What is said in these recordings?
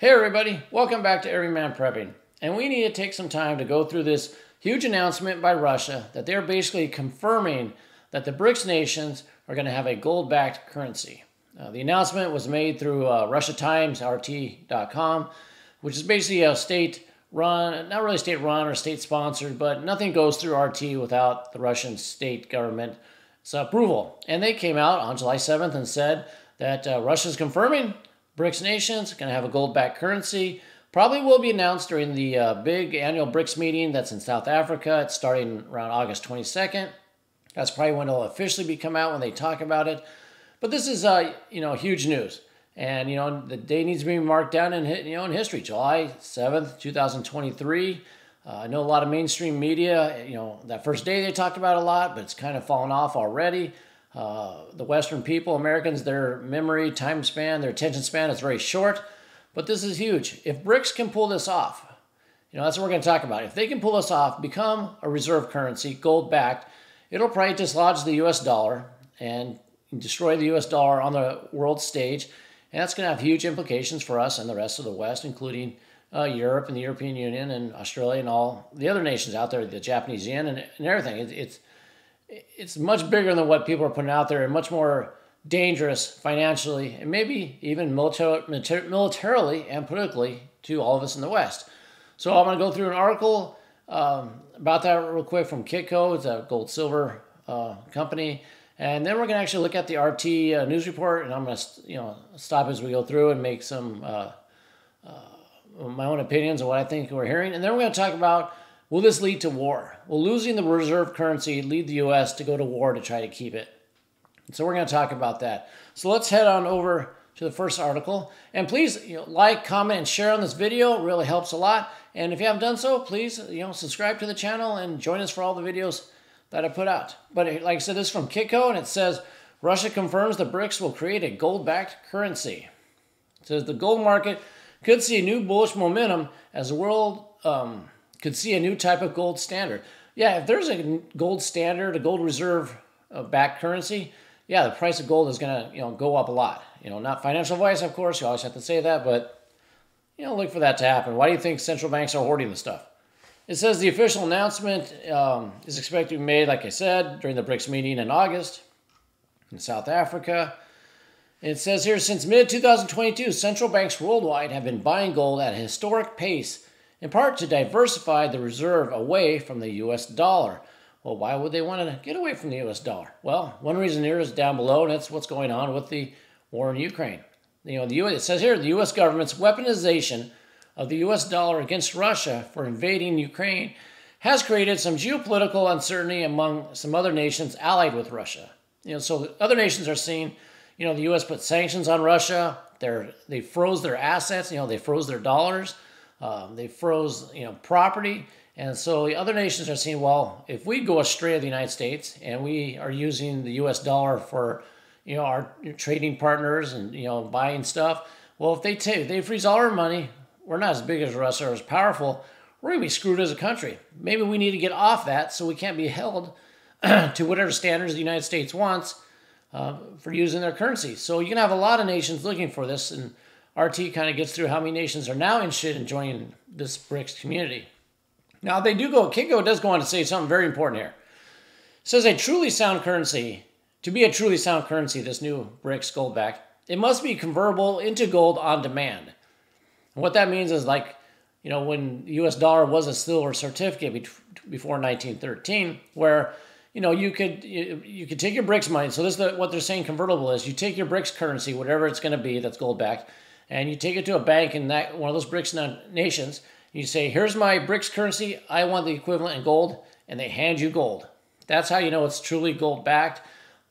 Hey everybody, welcome back to Everyman Prepping. And we need to take some time to go through this huge announcement by Russia that they're basically confirming that the BRICS nations are going to have a gold-backed currency. The announcement was made through Russia Times, RT.com, which is basically a state-run, not really state-run or state-sponsored, but nothing goes through RT without the Russian state government's approval. And they came out on July 7th and said that Russia's confirming BRICS nations going to have a gold-backed currency. Probably will be announced during the big annual BRICS meeting that's in South Africa. It's starting around August 22nd. That's probably when it'll officially be come out when they talk about it. But this is huge news, and the day needs to be marked down in in history. July 7th, 2023. I know a lot of mainstream media. That first day they talked about it a lot, but it's kind of fallen off already. The Western people, Americans, their memory, time span, their attention span is very short. But this is huge. If BRICS can pull this off, that's what we're going to talk about. If they can pull this off, become a reserve currency, gold-backed, it'll probably dislodge the U.S. dollar and destroy the U.S. dollar on the world stage. And that's going to have huge implications for us and the rest of the West, including Europe and the European Union and Australia and all the other nations out there, the Japanese yen and everything. It's much bigger than what people are putting out there and much more dangerous financially and maybe even militarily and politically to all of us in the West. So I'm going to go through an article about that real quick from Kitco. It's a gold-silver company. And then we're going to actually look at the RT news report, and I'm going to stop as we go through and make some my own opinions of what I think we're hearing. And then we're going to talk about, will this lead to war? Will losing the reserve currency lead the U.S. to go to war to try to keep it? So we're going to talk about that. So let's head on over to the first article. And please like, comment, and share on this video. It really helps a lot. And if you haven't done so, please subscribe to the channel and join us for all the videos that I put out. But like I said, this is from Kitco, and it says, Russia confirms the BRICS will create a gold-backed currency. It says the gold market could see a new bullish momentum as the world could see a new type of gold standard. Yeah, if there's a gold standard, a gold reserve backed currency, yeah, the price of gold is going to go up a lot. Not financial advice, of course. You always have to say that, but look for that to happen. Why do you think central banks are hoarding the stuff? It says the official announcement is expected to be made, like I said, during the BRICS meeting in August in South Africa. It says here, since mid-2022, central banks worldwide have been buying gold at a historic pace, in part to diversify the reserve away from the U.S. dollar. Well, why would they want to get away from the U.S. dollar? Well, one reason here is down below, and that's what's going on with the war in Ukraine. It says here, the U.S. government's weaponization of the U.S. dollar against Russia for invading Ukraine has created some geopolitical uncertainty among some other nations allied with Russia. So other nations are seeing, the U.S. put sanctions on Russia. They froze their assets. They froze their dollars. They froze, property. And so the other nations are saying, well, if we go astray of the United States and we are using the U.S. dollar for, our trading partners and, buying stuff, well, if they freeze all our money, we're not as big as Russia or as powerful, we're going to be screwed as a country. Maybe we need to get off that so we can't be held to whatever standards the United States wants for using their currency. So you're going to have a lot of nations looking for this, and RT kind of gets through how many nations are now interested in joining this BRICS community. Now, Kitco does go on to say something very important here. It says to be a truly sound currency, this new BRICS gold back, it must be convertible into gold on demand. And what that means is when the U.S. dollar was a silver certificate before 1913, where, you could take your BRICS money. So this is what they're saying convertible is. You take your BRICS currency, whatever it's going to be that's gold backed, and you take it to a bank in one of those BRICS nations. You say, here's my BRICS currency. I want the equivalent in gold. And they hand you gold. That's how you know it's truly gold backed.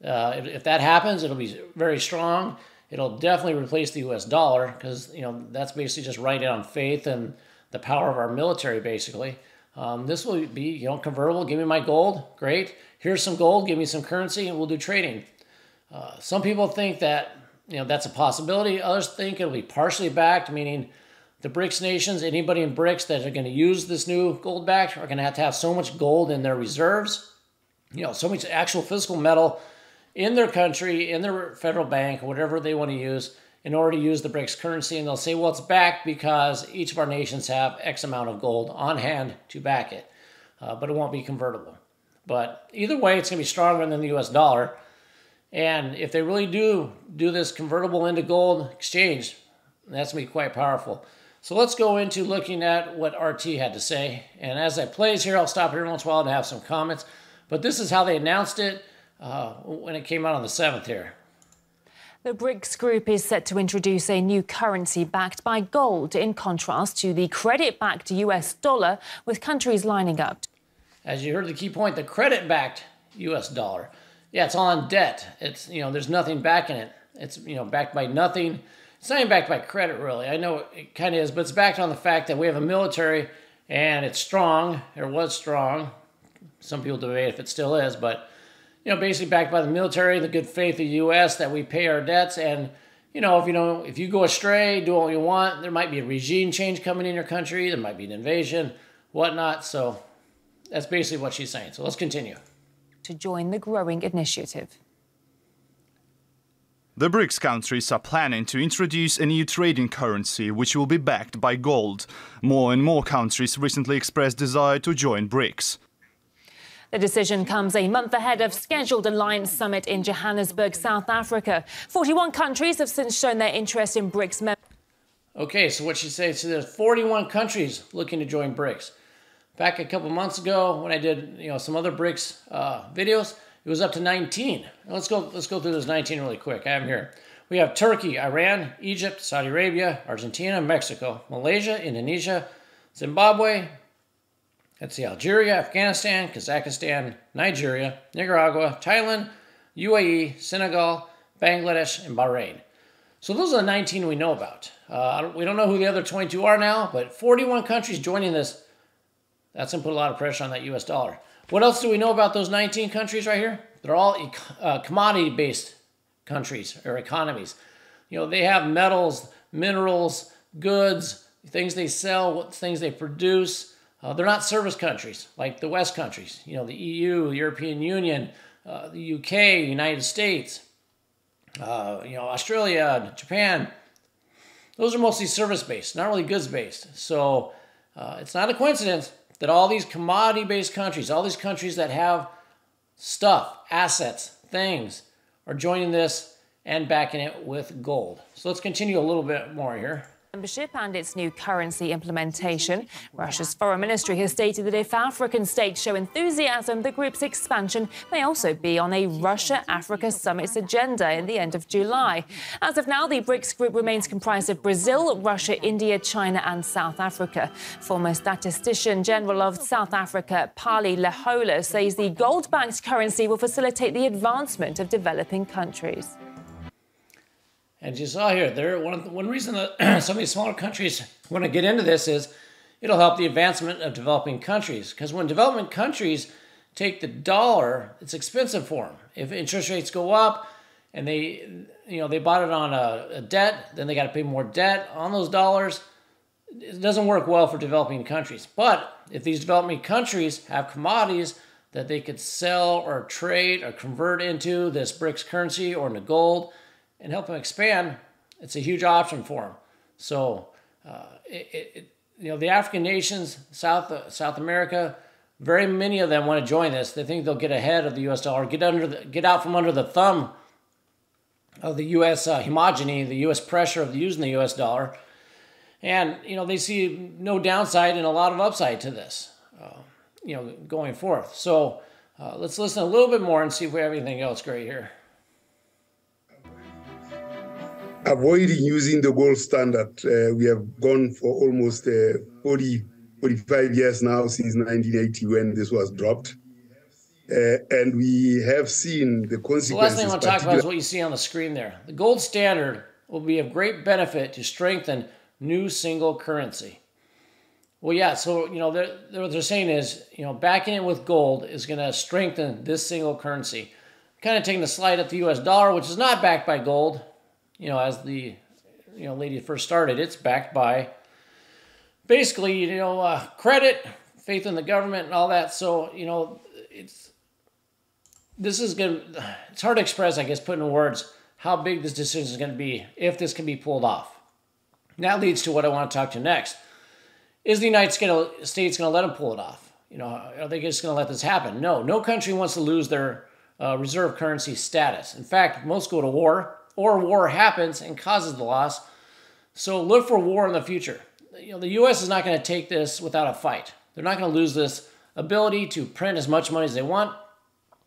If that happens, it'll be very strong. It'll definitely replace the U.S. dollar because, that's basically just riding on faith and the power of our military, basically. This will be, convertible. Give me my gold. Great. Here's some gold. Give me some currency, and we'll do trading. Some people think that, that's a possibility. Others think it'll be partially backed, meaning the BRICS nations, anybody in BRICS that are going to use this new gold backed are going to have so much gold in their reserves, so much actual physical metal in their country, in their federal bank, whatever they want to use, in order to use the BRICS currency. And they'll say, well, it's backed because each of our nations have X amount of gold on hand to back it. But it won't be convertible. But either way, it's going to be stronger than the US dollar. And if they really do this convertible into gold exchange, that's going to be quite powerful. So let's go into looking at what RT had to say. And as I plays here, I'll stop every once in a while to have some comments. But this is how they announced it when it came out on the 7th here. The BRICS group is set to introduce a new currency backed by gold, in contrast to the credit-backed US dollar, with countries lining up. As you heard the key point, the credit-backed US dollar. Yeah, it's all on debt. It's, there's nothing backing it. It's, backed by nothing. It's not even backed by credit, really. I know it kind of is, but it's backed on the fact that we have a military and it's strong, or was strong. Some people debate if it still is, but, basically backed by the military, the good faith of the U.S. that we pay our debts. And, if you go astray, do what you want, there might be a regime change coming in your country. There might be an invasion, whatnot. So that's basically what she's saying. So let's continue. To join the growing initiative. The BRICS countries are planning to introduce a new trading currency which will be backed by gold. More and more countries recently expressed desire to join BRICS. The decision comes a month ahead of scheduled Alliance Summit in Johannesburg, South Africa. 41 countries have since shown their interest in BRICS members. Okay, so what she says, so there's 41 countries looking to join BRICS. Back a couple months ago when I did some other BRICS videos, it was up to 19. Let's go through those 19 really quick. I have them here. We have Turkey, Iran, Egypt, Saudi Arabia, Argentina, Mexico, Malaysia, Indonesia, Zimbabwe, let's see, Algeria, Afghanistan, Kazakhstan, Nigeria, Nicaragua, Thailand, UAE, Senegal, Bangladesh, and Bahrain. So those are the 19 we know about. We don't know who the other 22 are now, but 41 countries joining this. That's going to put a lot of pressure on that US dollar. What else do we know about those 19 countries right here? They're all commodity-based countries or economies. They have metals, minerals, goods, things they sell, things they produce. They're not service countries like the West countries. The EU, the European Union, the UK, United States, Australia, Japan. Those are mostly service-based, not really goods-based. So it's not a coincidence that all these commodity-based countries, all these countries that have stuff, assets, things, are joining this and backing it with gold. So let's continue a little bit more here. Membership and its new currency implementation. Russia's foreign ministry has stated that if African states show enthusiasm, the group's expansion may also be on a Russia-Africa summit's agenda in the end of July. As of now, the BRICS group remains comprised of Brazil, Russia, India, China and South Africa. Former statistician general of South Africa, Pali Lehola, says the gold-backed currency will facilitate the advancement of developing countries. And you saw here, one reason that some of these smaller countries want to get into this is it'll help the advancement of developing countries. Because when developing countries take the dollar, it's expensive for them. If interest rates go up and they bought it on a debt, then they got to pay more debt on those dollars. It doesn't work well for developing countries. But if these developing countries have commodities that they could sell or trade or convert into this BRICS currency or into gold, and help them expand, it's a huge option for them. So, the African nations, South America, very many of them want to join this. They think they'll get ahead of the U.S. dollar, get out from under the thumb of the U.S. Hegemony, the U.S. pressure of using the U.S. dollar, and they see no downside and a lot of upside to this, going forth. So, let's listen a little bit more and see if we have anything else great here. Avoiding using the gold standard. We have gone for almost 45 years now, since 1980 when this was dropped. And we have seen the consequences. The last thing I want to talk about is what you see on the screen there. The gold standard will be of great benefit to strengthen new single currency. Well, yeah, so, what they're saying is, backing it with gold is going to strengthen this single currency. Kind of taking a slide at the U.S. dollar, which is not backed by gold. As the lady first started, it's backed by basically credit, faith in the government, and all that. So it's hard to express, I guess, put in words how big this decision is going to be, if this can be pulled off. And that leads to what I want to talk to next. Is the United States going to let them pull it off? Are they just going to let this happen? No country wants to lose their reserve currency status. In fact, most go to war, or war happens and causes the loss. So look for war in the future. The U.S. is not going to take this without a fight. They're not going to lose this ability to print as much money as they want,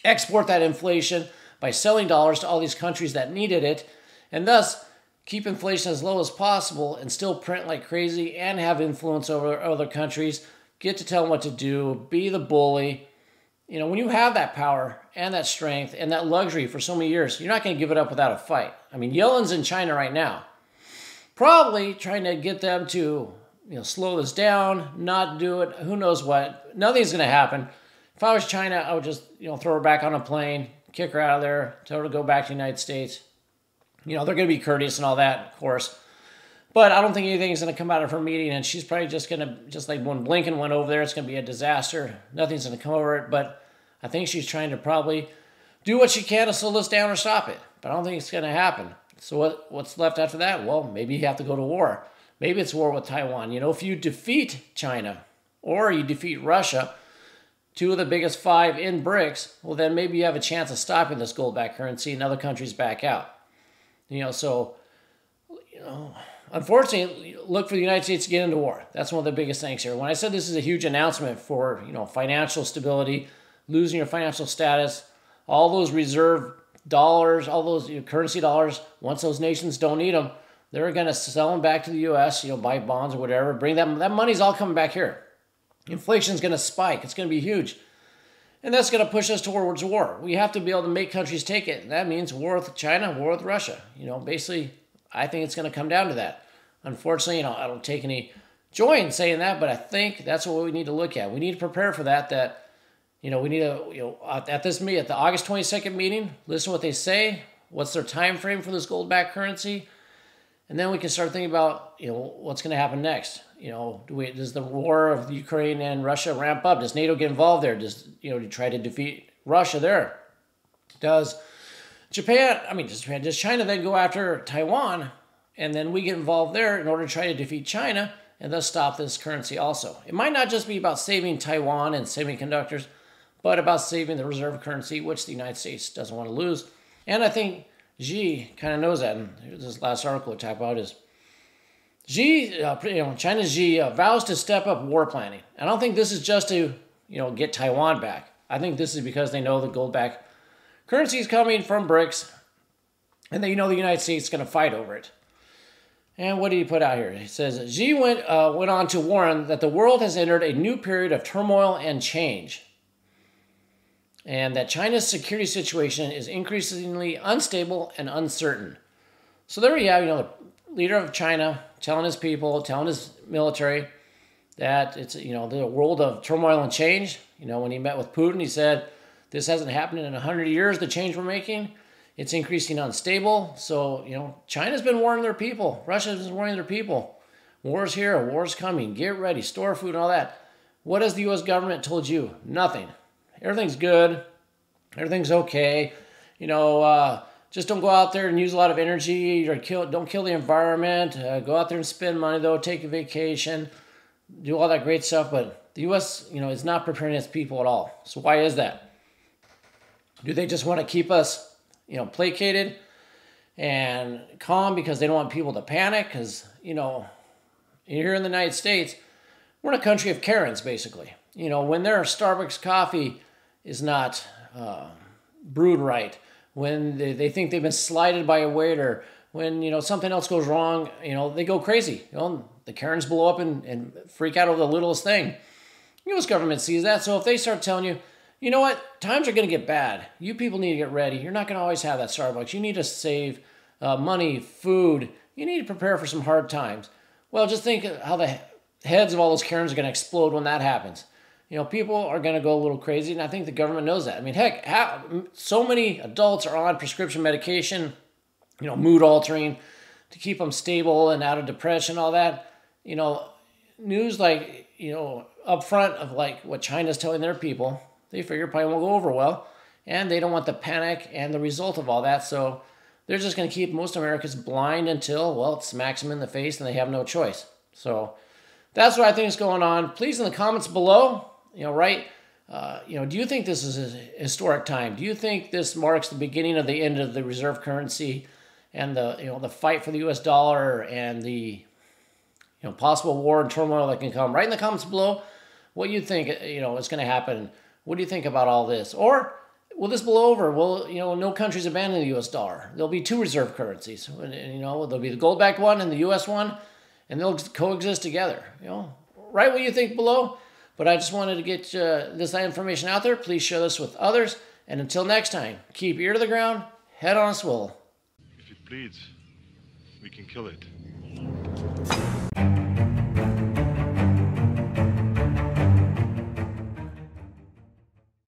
export that inflation by selling dollars to all these countries that needed it, and thus keep inflation as low as possible and still print like crazy and have influence over other countries, get to tell them what to do, be the bully. When you have that power and that strength and that luxury for so many years, you're not going to give it up without a fight. Yellen's in China right now, probably trying to get them to slow this down, not do it, who knows what. Nothing's going to happen. If I was China, I would just throw her back on a plane, kick her out of there, tell her to go back to the United States. They're going to be courteous and all that, of course. But I don't think anything's going to come out of her meeting, and she's probably just going to, just like when Blinken went over there, it's going to be a disaster. Nothing's going to come over it, but I think she's trying to probably do what she can to slow this down or stop it. But I don't think it's going to happen. So what's left after that? Well, maybe you have to go to war. Maybe it's war with Taiwan. If you defeat China or you defeat Russia, two of the biggest 5 in BRICS, well, then maybe you have a chance of stopping this gold-backed currency and other countries back out. Unfortunately, look for the United States to get into war. That's one of the biggest things here. When I said this is a huge announcement for, financial stability, losing your financial status, all those reserve dollars, all those currency dollars, once those nations don't need them, they're going to sell them back to the U.S., buy bonds or whatever, bring that money's all coming back here. Inflation's going to spike. It's going to be huge. And that's going to push us towards war. We have to be able to make countries take it. And that means war with China, war with Russia. Basically, I think it's going to come down to that. Unfortunately, I don't take any joy in saying that, but I think that's what we need to look at. We need to prepare for that, we need to, at this meeting, at the August 22nd meeting, listen to what they say, what's their time frame for this gold-backed currency, and then we can start thinking about, what's going to happen next. Does the war of Ukraine and Russia ramp up? Does NATO get involved there? Does, to try to defeat Russia there? Does China then go after Taiwan, and then we get involved there in order to try to defeat China and thus stop this currency also? It might not just be about saving Taiwan and semiconductors, but about saving the reserve currency, which the United States doesn't want to lose. And I think Xi kind of knows that. And here's this last article I talk about is China's Xi vows to step up war planning. I don't think this is just to, get Taiwan back. I think this is because they know the gold-backed currency is coming from BRICS, and they know the United States is going to fight over it. And what did he put out here? He says, Xi went on to warn that the world has entered a new period of turmoil and change, and that China's security situation is increasingly unstable and uncertain. So there you have, the leader of China telling his people, telling his military that it's, the world of turmoil and change. When he met with Putin, he said, this hasn't happened in 100 years, the change we're making. It's increasing unstable. So, China's been warning their people. Russia's been warning their people. War's here, war's coming. Get ready, store food and all that. What has the U.S. government told you? Nothing. Everything's good. Everything's okay. Just don't go out there and use a lot of energy or don't kill the environment. Go out there and spend money, though. Take a vacation. Do all that great stuff. But the U.S., is not preparing its people at all. So why is that? Do they just want to keep us, placated and calm because they don't want people to panic? Because, here in the United States, we're in a country of Karens, basically. When their Starbucks coffee is not brewed right, when they think they've been slighted by a waiter, when, something else goes wrong, they go crazy. The Karens blow up and freak out over the littlest thing. The U.S. government sees that, so if they start telling you, you know what, times are going to get bad. You people need to get ready. You're not going to always have that Starbucks. You need to save money, food. You need to prepare for some hard times. Well, just think how the heads of all those Karens are going to explode when that happens. People are going to go a little crazy, and I think the government knows that. Heck, so many adults are on prescription medication, mood altering to keep them stable and out of depression, all that. News like, up front of like what China's telling their people, they figure probably won't go over well, and they don't want the panic and the result of all that. So they're just going to keep most Americans blind until, well, it smacks them in the face and they have no choice. So that's what I think is going on. Please, in the comments below, write, do you think this is a historic time? Do you think this marks the beginning of the end of the reserve currency and the fight for the U.S. dollar and the possible war and turmoil that can come? Write in the comments below what you think is going to happen. What do you think about all this? Or will this blow over? Will no countries abandon the U.S. dollar? There'll be two reserve currencies. And, there'll be the gold-backed one and the U.S. one, and they'll coexist together. Write what you think below. But I just wanted to get this information out there. Please share this with others. And until next time, keep your ear to the ground, head on a swivel. If it bleeds, we can kill it.